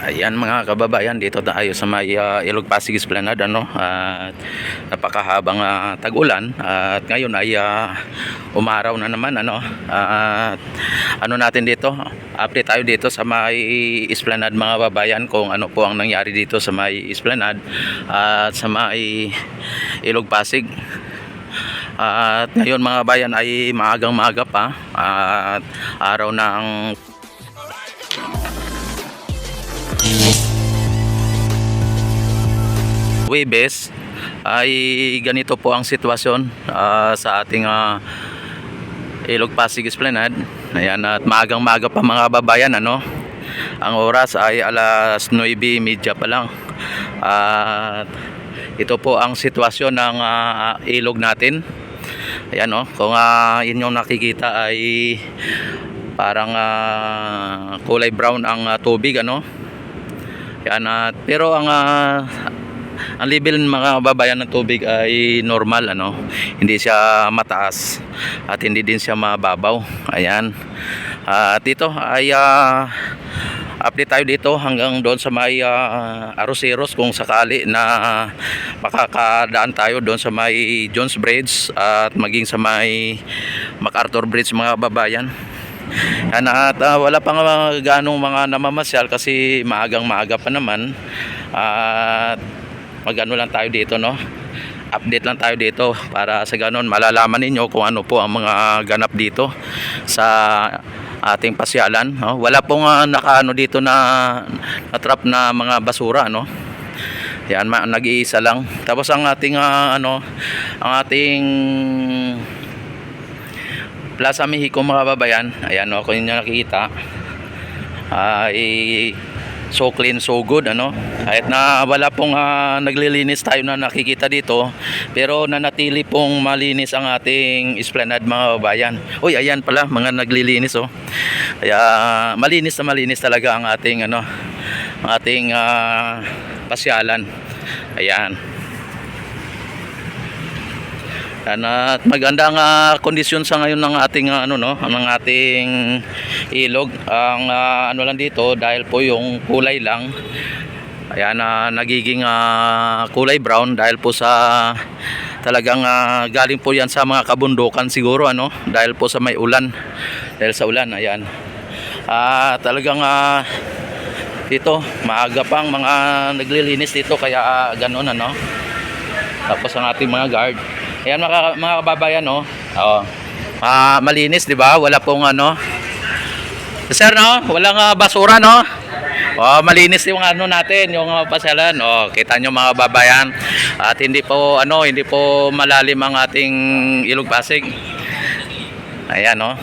Ayan mga kababayan, dito tayo sa may Ilog Pasig Esplanade, ano, at napakahabang tag-ulan at ngayon ay umaraw na naman, ano, at ano natin dito, update tayo dito sa may Esplanade mga kababayan kung ano po ang nangyari dito sa may Esplanade at sa may Ilog Pasig. At ngayon mga kababayan ay maagang maaga pa at araw ng Huwebes ay ganito po ang sitwasyon sa ating Ilog Pasig Esplanade. Ayan, at maagang maaga pa mga kababayan, ano. Ang oras ay alas 9:30 pa lang. At ito po ang sitwasyon ng ilog natin. Ayan, oh, kung inyong nakikita ay parang kulay brown ang tubig, ano. Ayan, pero ang level mga kababayan ng tubig ay normal, ano, hindi siya mataas at hindi din siya mababaw. Ayan, at ito ay update tayo dito hanggang doon sa may Aroseros kung sakali na makakadaan tayo doon sa may Jones Bridge at maging sa may MacArthur Bridge mga kababayan. Yan, at wala pang ganong mga namamasyal kasi maagang maaga pa naman. At magano lang tayo dito, no, update lang tayo dito para sa ganon malalaman ninyo kung ano po ang mga ganap dito sa ating pasyalan, no? Wala pong nakaano dito na trap na mga basura, no. Yan, nag-iisa lang. Tapos ang ating ang ating Plaza Mexico mga kababayan, ayan, no, kung inyo nakikita ay so clean, so good, ano. Kahit na wala pong naglilinis tayo na nakikita dito, pero nanatili pong malinis ang ating Esplanade mga kababayan. Uy, ayan pala mga naglilinis, oh. Kaya malinis na malinis talaga ang ating ang ating pasyalan. Ayan. At magandang kondisyon sa ngayon ng ating ng ating ilog. Ang ano lang dito, dahil po yung kulay lang, ayan, nagiging kulay brown dahil po sa talagang galing po yan sa mga kabundukan siguro, ano, dahil po sa may ulan, dahil sa ulan. Ayan, talagang dito maaga pang mga naglilinis dito, kaya ganun, ano. Tapos ang ating mga guard, ayan mga kababayan, no. Malinis, di ba? Wala pong sir, no, walang basura, no. Malinis yung natin, yung pasyalan. Kita nyo mga kababayan, at hindi po malalim ang ating Ilog Pasig. Ayan, no.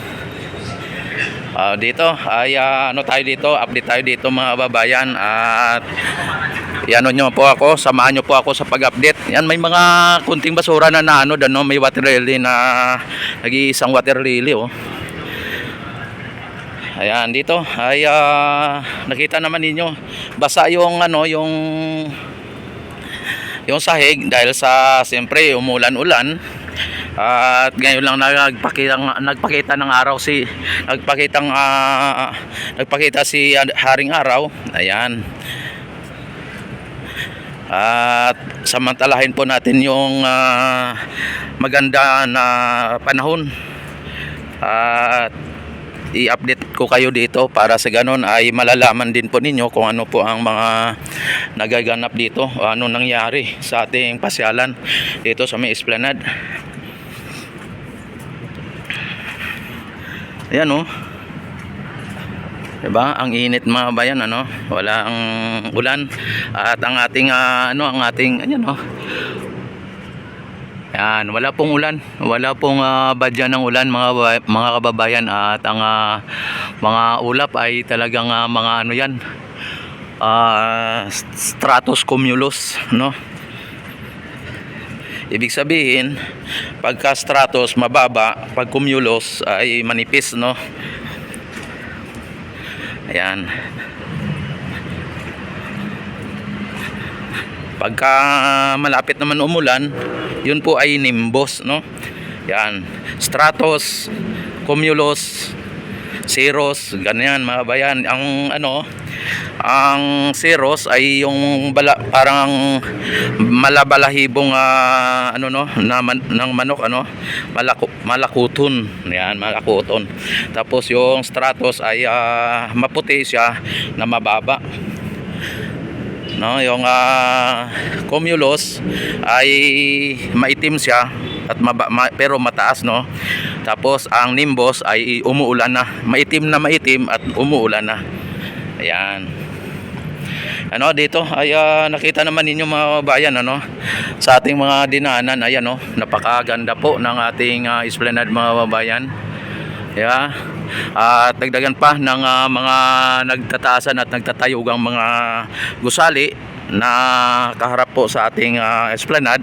Dito ay tayo dito, update tayo dito mga kababayan, at nyo po ako, samahan nyo po ako sa pag-update. Yan, may mga kunting basura na may water lily na nag-iisang water lily, oh. Ayan, dito ay nakita naman ninyo basa yung yung sahig dahil sa siyempre umulan-ulan. At ngayon lang nagpakita ng araw nagpakita si Haring Araw. Ayan. At samantalahin po natin yung maganda na panahon, at i-update ko kayo dito para sa ganon ay malalaman din po ninyo kung ano po ang mga nagaganap dito, ano nangyari sa ating pasyalan dito sa may Esplanade. Ayan, oh. Diba? Ang init mga bayan, ano? Walang ulan. At ang ating ayan, oh. Yan, wala pong ulan. Wala pong badya ng ulan mga kababayan, at ang mga ulap ay talagang mga yan. Stratus cumulus, no? Ibig sabihin, pagka stratus mababa, pag cumulus ay manipis, no? Ayan. Pagka malapit naman umulan, yun po ay nimbus, no? Yan, stratus, cumulus, cirrus, ganyan mga bayan. Ang Ang seros ay yung parang malabalahibong ano no ng manok ano, malakuton. Yan, malakuton. Tapos yung stratos ay maputi siya na mababa. No, yung cumulus ay maitim siya at pero mataas, no. Tapos ang nimbus ay umuulan na, maitim at umuulan na. Ayan. Ano dito ay nakita naman ninyo mga bayan ano sa ating mga dinaanan. Ayan, no, napakaganda po ng ating esplanade mga bayan. Yeah. At dagdagan pa ng mga nagtataasan at nagtatayugang mga gusali na kaharap po sa ating esplanade.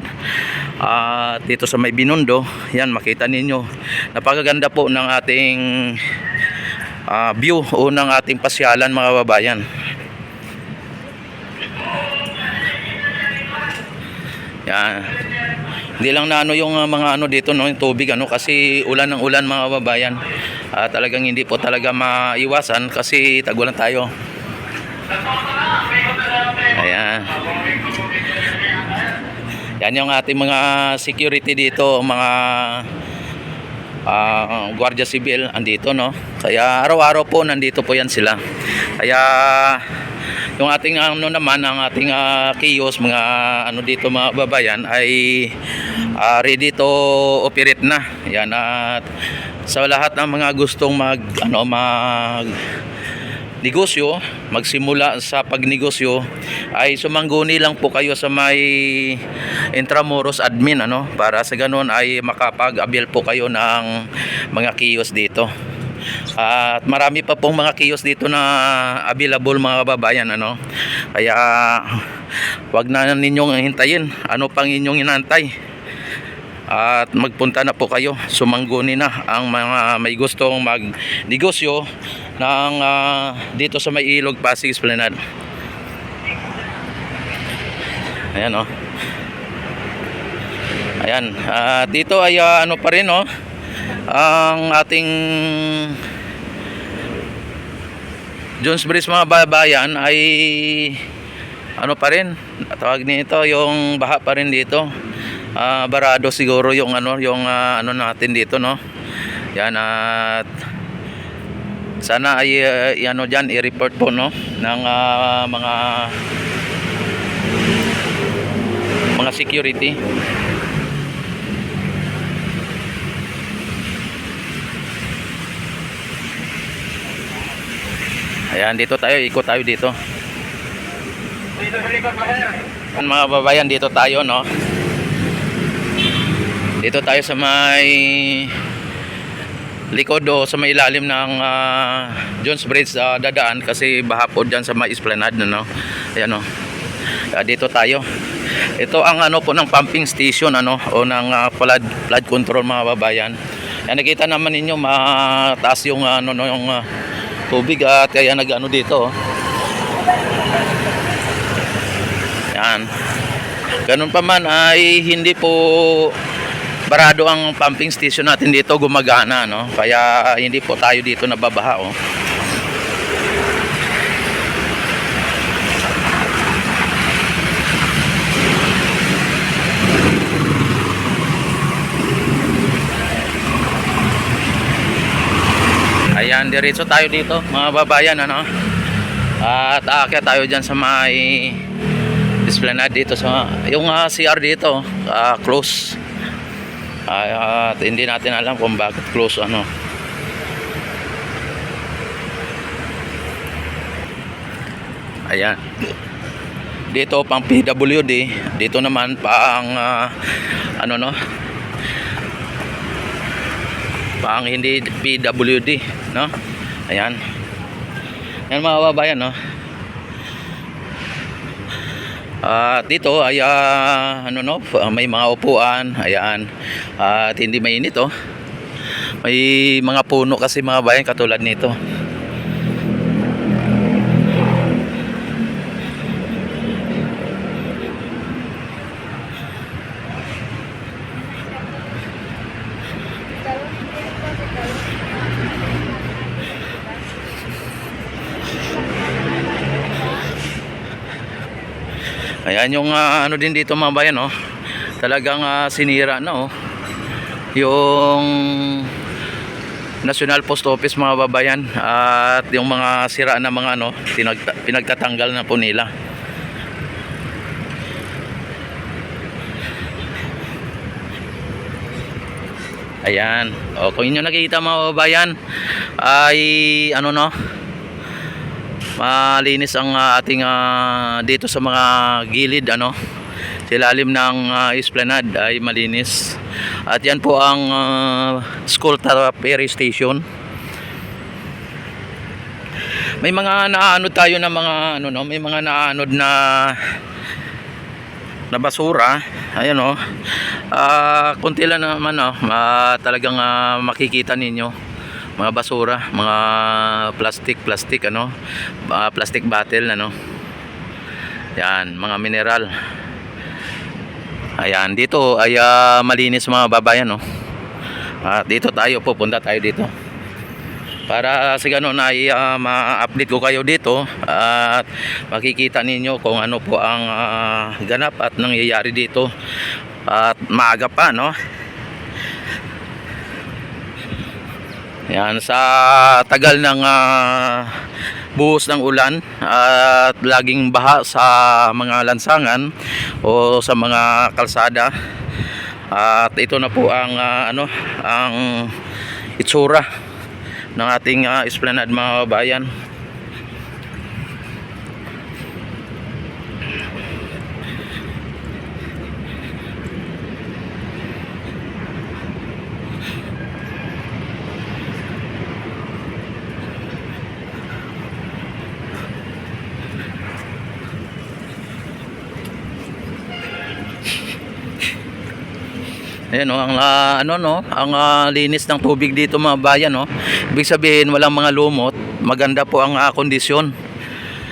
Dito sa may Binondo, yan makita ninyo. Napakaganda po ng ating view o ng ating pasyalan mga babayan. Yan. Hindi lang na ano yung mga ano dito, no, yung tubig ano, kasi ulan ng ulan mga babayan. Talagang hindi po talaga maiwasan kasi tagulan tayo. Ayan. Yan yung ating mga security dito, mga Guardia Civil andito, no. Kaya araw-araw po nandito po yan sila. Kaya yung ating ano naman, ang ating kiosk, mga ano dito mga babayan ay ready to operate na. Yan, at sa lahat ng mga gustong mag negosyo, magsimula sa pagnegosyo, ay sumangguni lang po kayo sa may Intramuros admin ano, para sa ganun ay makapag-avail po kayo ng mga kiosk dito. At marami pa pong mga kiosk dito na available mga babayan ano. Kaya wag na ninyong hintayin. Ano pang inyong inantay? At magpunta na po kayo. Sumangguni na ang mga may gustong magnegosyo ng dito sa may Ilog Pasig Esplanade. Ayan, oh. Ayan. Dito ay ano pa rin, oh, ang ating Jones Bridge mga babayan ay ano pa rin, tawag nito, yung baha pa rin dito. Barado siguro yung ano natin dito, no. Yan, at sana ay ano diyan i-report po, no, ng mga security. Ayan, dito tayo, ikot tayo dito. Mga babayan, dito tayo, no. Dito tayo sa may likod o sa may ilalim ng Jones Bridge dadaan kasi baha po dyan sa may Esplanade, no. Ayan, no. Dito tayo. Ito ang ano po ng pumping station ano o ng flood control mga babayan. Yan, nakita naman ninyo mataas yung yung tubig at kaya nag-ano dito. Yan. Ganun pa man ay hindi po barado ang pumping station natin dito, gumagana, no. Kaya hindi po tayo dito nababaha, oh. Ayan, diretso tayo dito mga babayan ano. At aakyat tayo dyan sa may Esplanade dito sa yung CR dito, close. At hindi natin alam kung bakit close ano. Ayan. Dito pang PWD, dito naman pang ano, no, pang hindi PWD, no. Ayan. Yan mga babayan, no. Dito ay ano, no, may mga upuan. Ayan. At hindi mainit, oh. May mga puno kasi mga bayan katulad nito. Ayan yung ano din dito mga bayan, oh. Talagang sinira na, oh. Yung National Post Office mga babayan, at yung mga sira na mga ano, pinagtatanggal na po nila. Ayan. O, kung inyo nakikita mga babayan, ay ano, no, malinis ang ating dito sa mga gilid, ano, sa ilalim ng esplanade ay malinis. At yan po ang School Ferry Station. May mga naaanod tayo na mga ano, no, may mga naaanod na basura. Ayan, oh. Kunti lang naman, oh. Talagang makikita ninyo mga basura, mga plastic ano, plastic bottle, ano. Yan, mga mineral. Ayan, dito ay malinis mga babayan, oh. At dito tayo, pupunta tayo dito para sa ganun ay ma-update ko kayo dito at makikita ninyo kung ano po ang ganap at nangyayari dito, at maaga pa, no. Yan, sa tagal ng buhos ng ulan at laging baha sa mga lansangan o sa mga kalsada, at ito na po ang ano, ang itsura ng ating esplanade mga bayan. Ayan, oh, ang ano, no, ang linis ng tubig dito mga bayan, no. Ibig sabihin walang mga lumot, maganda po ang kondisyon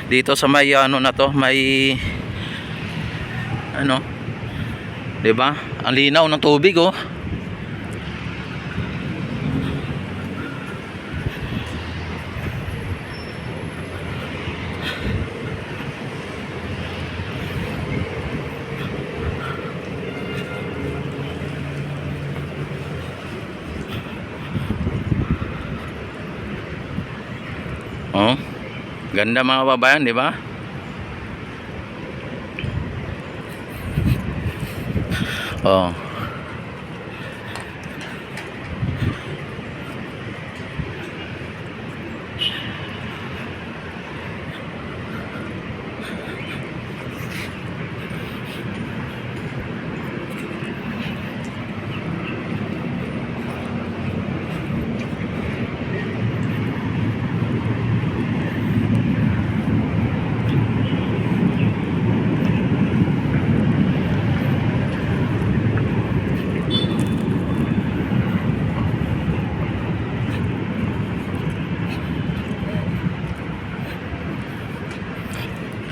dito sa may ano na to, may ano, 'di ba? Ang linaw ng tubig, oh. Oh, ganda mga babayan, di ba? Oh.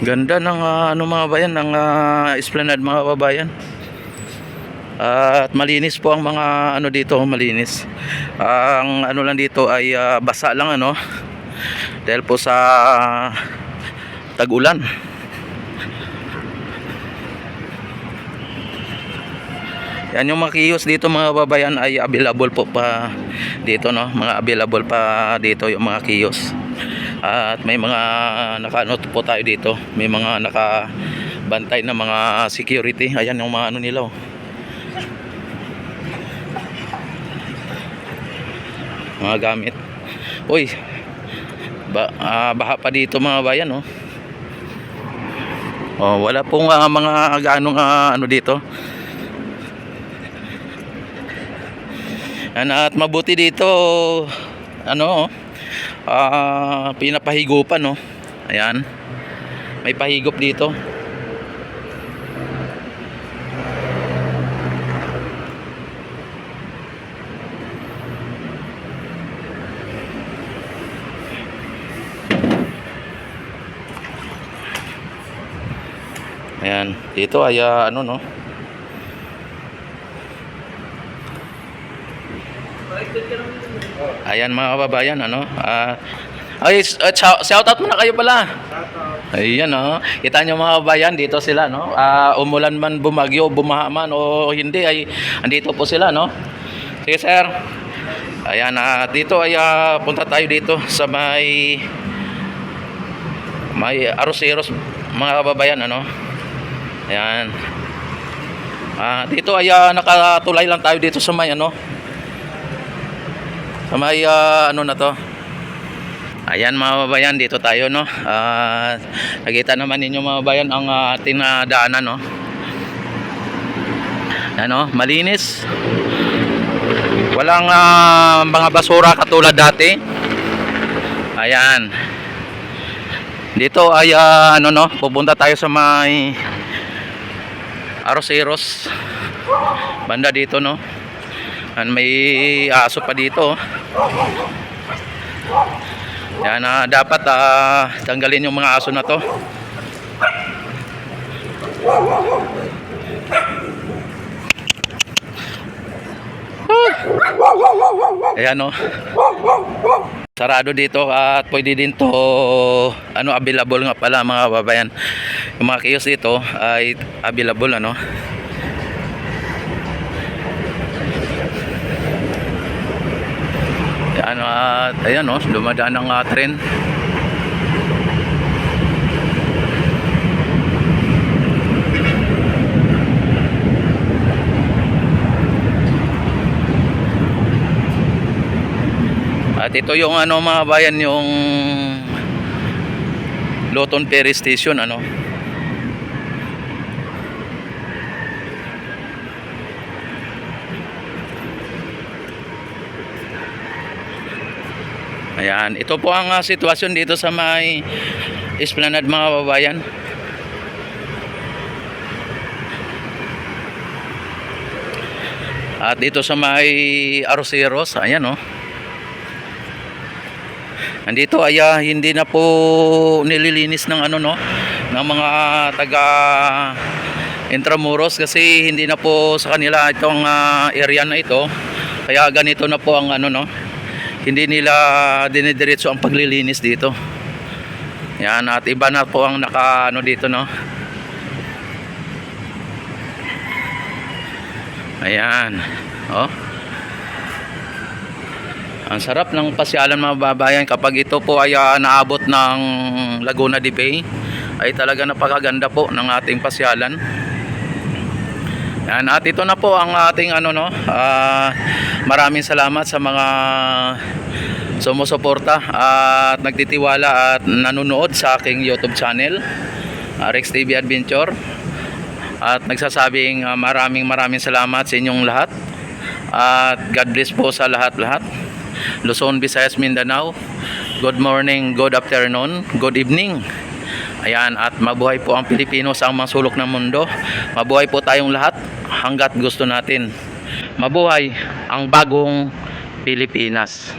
Ganda ng ano mga bayan, ng esplanade mga babayan. At malinis po ang mga ano dito, malinis. Ang ano lang dito ay basa lang, ano, dahil po sa tag-ulan. Yan, yung mga kiosk dito mga babayan ay available po pa dito, no, mga available pa dito yung mga kiosk. At may mga nakaano po tayo dito, may mga nakabantay na mga security. Ayan yung mga ano nila, oh. Mga gamit. Uy, baha pa dito mga bayan, oh. Oh, wala pong mga ganong ano dito. At mabuti dito, ano, pinapahigupan, no. Ayan, may pahigop dito. Ayan, dito ay ano, no. Ayan mga kababayan, ano, ay shout out muna kayo pala. Ayan, oh. Kita nyo mga bayan, dito sila, no? Umulan man, bumagyo, bumaha man o hindi, ay andito po sila, no? Sige, sir. Ayan, dito ay punta tayo dito sa may Arroceros, mga kababayan, ano? Ayan. Dito ay nakatulay lang tayo dito sa may ano? Sa may ano na to? Ayan mga kababayan, dito tayo, no? Nakita naman ninyo mga kababayan ang ating daanan, no? Ano, malinis. Walang mga basura katulad dati. Ayan. Dito ay ano, no, pupunta tayo sa may Arroceros. Banda dito, no? May aso pa dito. Yan, dapat tanggalin yung mga aso na to. Ayan, no? Sarado dito at pwede din to ano, available nga pala mga babayan. Yung mga kiosk dito ay available, ano? Yan, at ayan, no, dumadaan ang tren. At ito yung ano mga bayan, yung Loton Ferry Station, ano. Ayan, ito po ang sitwasyon dito sa may Esplanade mga babayan. At dito sa may Arroceros, ayan, oh. Andito ay hindi na po nililinis ng ano, no, ng mga taga Intramuros, kasi hindi na po sa kanila itong area na ito. Kaya ganito na po ang ano, no. Hindi nila dinidiretso ang paglilinis dito. Yan, at iba na po ang naka ano dito, no. Ayan, oh. Ang sarap ng pasyalan mga babayan kapag ito po ay naabot ng Laguna de Bay. Ay talaga napakaganda po ng ating pasyalan. Yan, at ito na po ang ating ano, no. Maraming salamat sa mga sumusuporta at nagtitiwala at nanonood sa aking YouTube channel, Rex TV Adventure. At nagsasabing maraming salamat sa inyong lahat. At God bless po sa lahat-lahat. Luzon, Visayas, Mindanao. Good morning, good afternoon, good evening. Ayan, at mabuhay po ang Pilipino sa mga sulok ng mundo. Mabuhay po tayong lahat hanggat gusto natin. Mabuhay ang bagong Pilipinas.